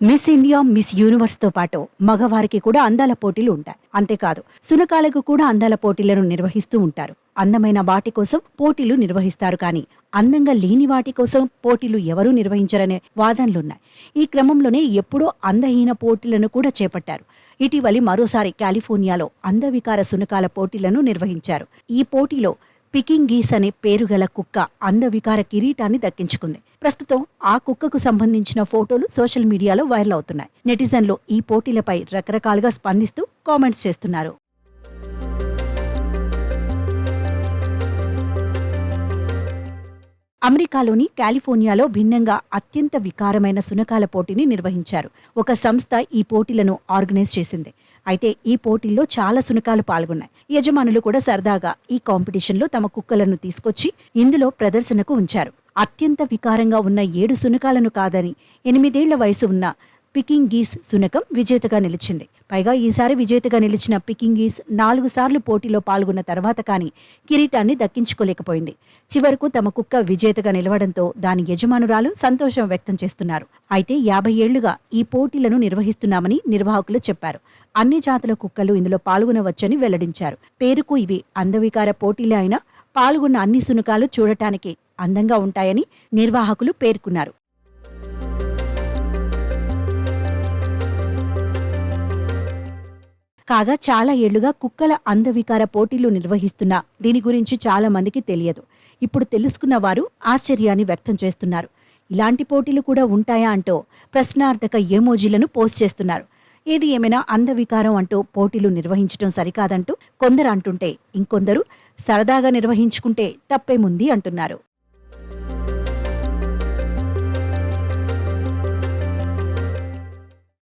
Miss India, miss యూనివర్స్‌తో పాటు మగవారికి కూడా అందాల పోటీలు ఉంటాయి. అంతేకాదు సునకాలకు కూడా అందాల పోటీలను నిర్వహిస్తూ ఉంటారు. అందమైన వాటి కోసం పోటీలు నిర్వహిస్తారు కానీ అందంగా లేని వాటి కోసం పోటీలు ఎవరూ నిర్వహించరనే వాదనలున్నాయి. ఈ క్రమంలోనే ఎప్పుడో అందహీన పోటీలను కూడా చేపట్టారు. ఇటీవలి మరోసారి కాలిఫోర్నియాలో అందవికార సునకాల పోటీలను నిర్వహించారు. ఈ పోటీలో పికింగ్ గీస్ అనే పేరుగల కుక్క అందవికార కిరీటాన్ని దక్కించుకుంది. ప్రస్తుతం ఆ కుక్కకు సంబంధించిన ఫోటోలు సోషల్ మీడియాలో వైరల్ అవుతున్నాయి. నెటిజన్లు ఈ పోటీలపై రకరకాలుగా స్పందిస్తూ కామెంట్స్ చేస్తున్నారు. అమెరికాలోని కాలిఫోర్నియాలో భిన్నంగా అత్యంత వికారమైన సునకాల పోటీని నిర్వహించారు. ఒక సంస్థ ఈ పోటీలను ఆర్గనైజ్ చేసింది. అయితే ఈ పోటీల్లో చాలా సునకాలు పాల్గొన్నాయి. యజమానులు కూడా సరదాగా ఈ కాంపిటీషన్లో తమ కుక్కలను తీసుకొచ్చి ఇందులో ప్రదర్శనకు ఉంచారు. అత్యంత వికారంగా ఉన్న 7 సునకాలను కాదని 8 ఏళ్ల వయసు ఉన్న పికింగ్ గీస్ సునకం విజేతగా నిలిచింది. పైగా ఈసారి విజేతగా నిలిచిన పికింగ్ గీస్ 4 సార్లు పోటీలో పాల్గొన్న తర్వాత కానీ కిరీటాన్ని దక్కించుకోలేకపోయింది. చివరకు తమ కుక్క విజేతగా నిలవడంతో దాని యజమానురాలు సంతోషం వ్యక్తం చేస్తున్నారు. అయితే 50 ఏళ్లుగా ఈ పోటీలను నిర్వహిస్తున్నామని నిర్వాహకులు చెప్పారు. అన్ని జాతుల కుక్కలు ఇందులో పాల్గొనవచ్చని వెల్లడించారు. పేరుకు ఇవి అందవికార పోటీలే అయినా పాల్గొన్న అన్ని సునకాలు చూడటానికి అందంగా ఉంటాయని నిర్వాహకులు పేర్కొన్నారు. కాగా చాలా ఏళ్లుగా కుక్కల అందవికార పోటీలు నిర్వహిస్తున్నా దీని గురించి చాలా మందికి తెలియదు. ఇప్పుడు తెలుసుకున్న వారు ఆశ్చర్యాన్ని వ్యక్తం చేస్తున్నారు. ఇలాంటి పోటీలు కూడా ఉంటాయా అంటూ ప్రశ్నార్థక ఎమోజీలను పోస్ట్ చేస్తున్నారు. ఏది ఏమైనా అందవికారం అంటూ పోటీలు నిర్వహించడం సరికాదంటూ కొందరు అంటుంటే ఇంకొందరు సరదాగా నిర్వహించుకుంటే తప్పేముంది అంటున్నారు.